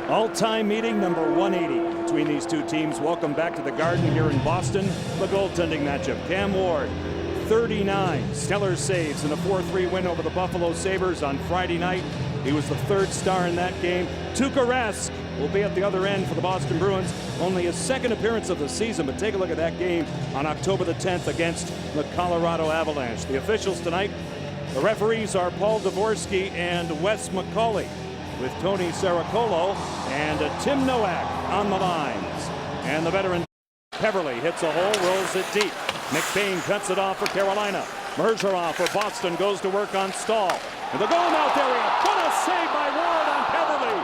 All-time meeting number 180 between these two teams. Welcome back to the Garden here in Boston. The goaltending matchup. Cam Ward, 39 stellar saves in a 4-3 win over the Buffalo Sabres on Friday night. He was the third star in that game. Tuukka Rask will be at the other end for the Boston Bruins. Only his second appearance of the season, but take a look at that game on October the 10th against the Colorado Avalanche. The officials tonight, the referees are Paul Dvorsky and Wes McCauley, with Tony Saracolo and Tim Nowak on the lines. And the veteran Peverley hits a hole, rolls it deep. McBain cuts it off for Carolina. Bergeron for Boston goes to work on Stahl. And the goal mouth area. What a save by Ward on Peverley.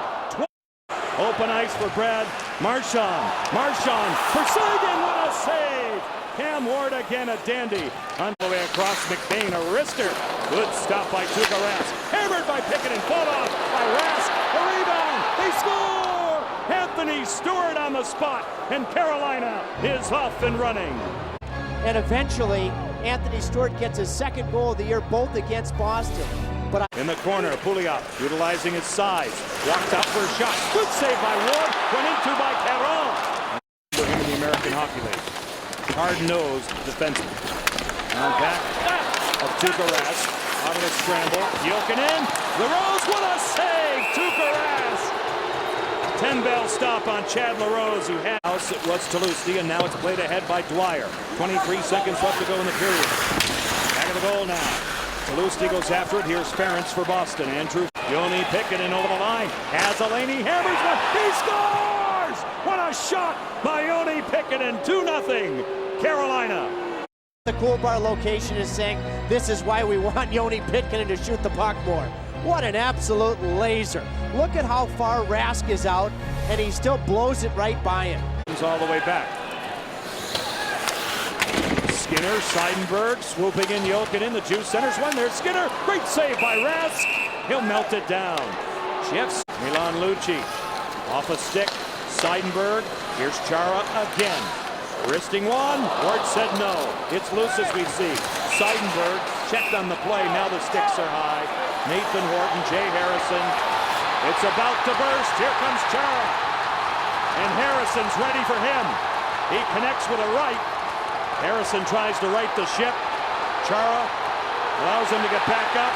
Open ice for Brad Marchand. Marchand for Seguin. What a save. Cam Ward again, a dandy. On the way across, McBain, a wrister. Good stop by Tuukka Rask. Hammered by Pickett and fought off by Rask. A rebound. They score! Anthony Stewart on the spot. And Carolina is off and running. And eventually, Anthony Stewart gets his second goal of the year, both against Boston. But in the corner, Pouliot utilizing his size. Walked out for a shot. Good save by Ward. Went into by Caron. For him in the American Hockey League. Hard-nosed defenseman. On back of Tuukka Rask. Out of the scramble. Jokinen. LaRose, what a save! Tuukka Rask. 10-bell stop on Chad LaRose, who had it was Tulowitzki, and now it's played ahead by Dwyer. 23 seconds left to go in the period. Back of the goal now. Tulowitzki goes after it. Here's Ference for Boston. Andrew Joni Pickett over the line. Has Elaney, hammers one. He scores! What a shot by Joni Pickett, 2-0 Carolina. The Cool Bar location is saying this is why we want Joni Pitkin to shoot the puck more. What an absolute laser. Look at how far Rask is out, and he still blows it right by him. He's all the way back. Skinner, Seidenberg, swooping in Jokinen. The Jew centers one. There's Skinner. Great save by Rask. He'll melt it down. Jeffs, Milan Lucic. Off a stick. Seidenberg. Here's Chara again. Wristing one. Ward said no. It's loose as we see. Seidenberg checked on the play. Now the sticks are high. Nathan Horton, Jay Harrison. It's about to burst. Here comes Chara. And Harrison's ready for him. He connects with a right. Harrison tries to right the ship. Chara allows him to get back up.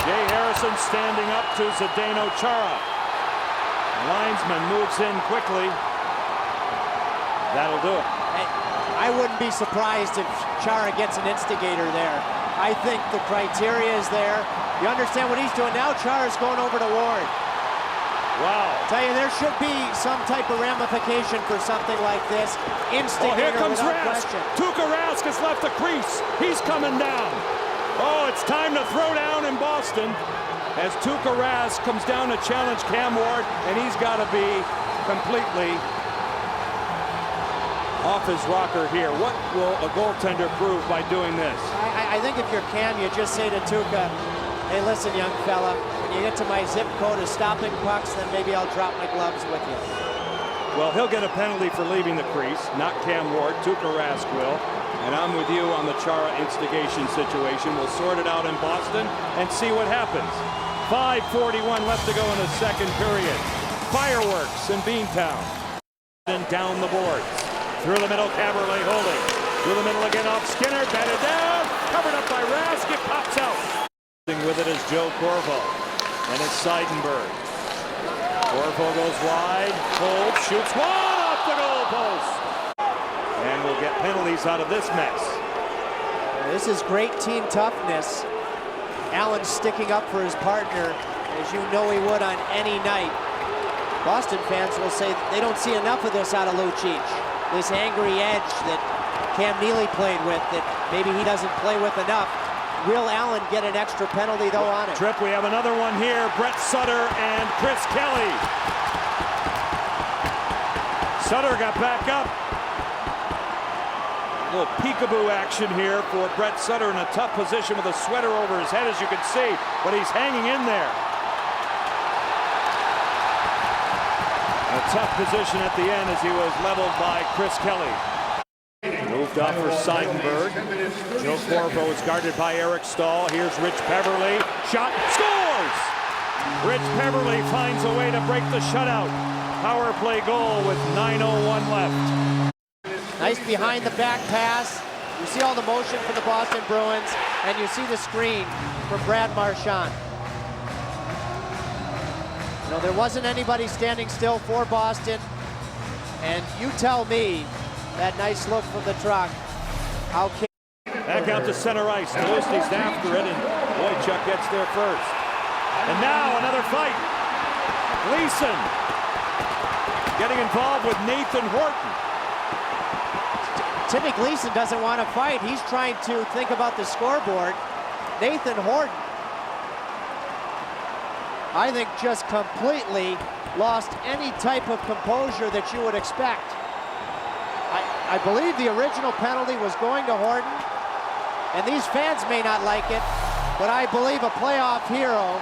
Jay Harrison standing up to Zdeno Chara. The linesman moves in quickly. That'll do it. I wouldn't be surprised if Chara gets an instigator there. I think the criteria is there. You understand what he's doing now? Chara's going over to Ward. Wow. Tell you, there should be some type of ramification for something like this. Instigator, here comes without Rask. question. Tuukka Rask has left the crease. He's coming down. Oh, it's time to throw down in Boston as Tuukka Rask comes down to challenge Cam Ward, and he's got to be completely off his rocker here. What will a goaltender prove by doing this? I think if you're Cam, you just say to Tuukka, hey, listen, young fella, when you get to my zip code of stopping pucks, then maybe I'll drop my gloves with you. Well, he'll get a penalty for leaving the crease, not Cam Ward. Tuukka Rask will. And I'm with you on the Chara instigation situation. We'll sort it out in Boston and see what happens. 5:41 left to go in the second period. Fireworks in Beantown. And down the boards. Through the middle, Caberlet holding. Through the middle again, off Skinner, batted down. Covered up by Rask, it pops out. With it is Joe Corvo. And it's Seidenberg. Corvo goes wide, holds, shoots one off the goalpost. And we'll get penalties out of this mess. This is great team toughness. Allen sticking up for his partner, as you know he would on any night. Boston fans will say they don't see enough of this out of Lucic. This angry edge that Cam Neely played with, that maybe he doesn't play with enough. Will Allen get an extra penalty, though, on it? Trip, we have another one here. Brett Sutter and Chris Kelly. Sutter got back up. A little peekaboo action here for Brett Sutter in a tough position with a sweater over his head, as you can see, but he's hanging in there. A tough position at the end as he was leveled by Chris Kelly. Moved off for Seidenberg. Joe Corvo is guarded by Eric Stahl. Here's Rich Peverley. Shot, scores! Rich Peverly finds a way to break the shutout. Power play goal with 9:01 left. Nice behind the back pass. You see all the motion for the Boston Bruins, and you see the screen from Brad Marchand. You know, there wasn't anybody standing still for Boston, and you tell me that nice look from the truck. How Back out to center ice. Lusty's after it, and Boychuk gets there first. And now another fight. Gleason getting involved with Nathan Horton. Timmy Gleason doesn't want to fight. He's trying to think about the scoreboard. Nathan Horton, I think, just completely lost any type of composure that you would expect. I believe the original penalty was going to Horton, and these fans may not like it, but I believe a playoff hero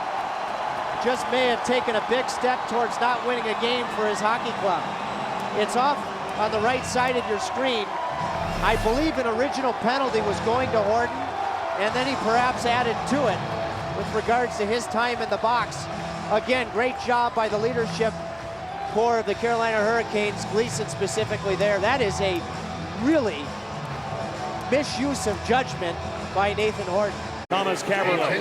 just may have taken a big step towards not winning a game for his hockey club. It's off on the right side of your screen. I believe an original penalty was going to Horton, and then he perhaps added to it with regards to his time in the box. Again, great job by the leadership core of the Carolina Hurricanes, Gleason specifically there. That is a really misuse of judgment by Nathan Horton. Thomas Kaberle.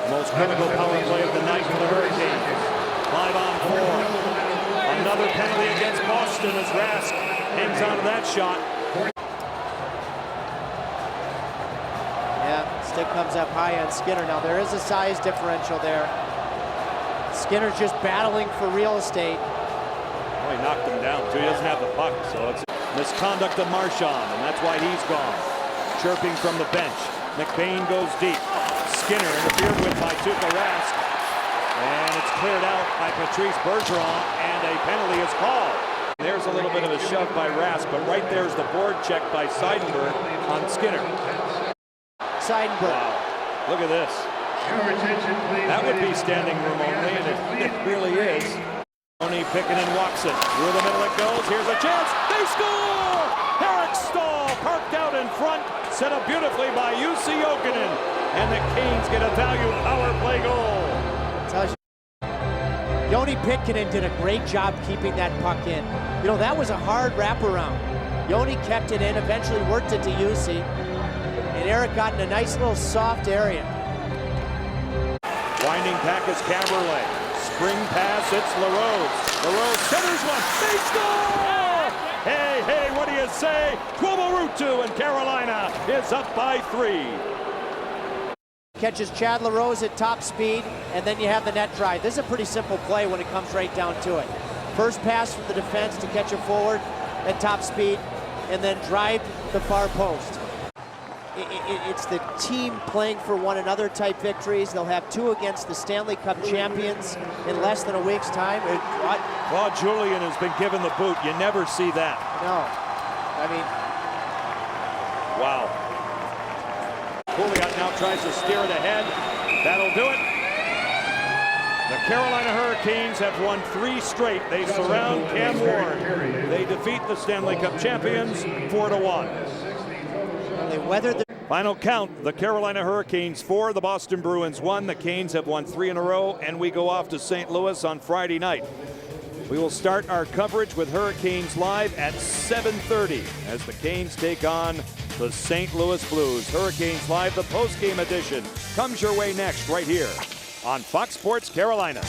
Most critical power play of the night for the Hurricanes. 5-on-4. Another penalty against Boston as Rask hangs on to that shot. Yeah, stick comes up high on Skinner. Now there is a size differential there. Skinner's just battling for real estate. Well, he knocked him down too. He doesn't have the puck, so it's misconduct of Marchand, and that's why he's gone. Chirping from the bench. McBain goes deep. Skinner interfered with by Tuukka Rask, and it's cleared out by Patrice Bergeron, and a penalty is called. There's a little bit of a shove by Rask, but right there's the board check by Seidenberg on Skinner. Seidenberg. Wow. Look at this. That would be standing room only, and it really is. Tony Pickanen walks it. Through the middle it goes. Here's a chance. They score! Eric Staal parked out in front. Set up beautifully by Jussi Jokinen. And the Canes get a value power play goal. Joni Pitkanen did a great job keeping that puck in. You know, that was a hard wraparound. Joni kept it in, eventually worked it to Jussi. And Eric got in a nice little soft area. Winding back is Kaberle. Spring pass, it's LaRose. LaRose centers one. They score! Hey, hey, what do you say? Tuomo Ruutu, and Carolina is up by 3. Catches Chad LaRose at top speed, and then you have the net drive. This is a pretty simple play when it comes right down to it. First pass from the defense to catch it forward at top speed, and then drive the far post. It's the team playing for one another type victories. They'll have 2 against the Stanley Cup champions in less than a week's time. Claude Julien has been given the boot. You never see that. No. I mean... Wow. Pouliot now tries to steer it ahead. That'll do it. The Carolina Hurricanes have won 3 straight. They surround Cam Ward. They defeat the Stanley Cup champions 4-1. They weathered the... Final count, the Carolina Hurricanes 4, the Boston Bruins 1. The Canes have won 3 in a row, and we go off to St. Louis on Friday night. We will start our coverage with Hurricanes Live at 7:30 as the Canes take on the St. Louis Blues. Hurricanes Live, the post-game edition, comes your way next right here on Fox Sports Carolina.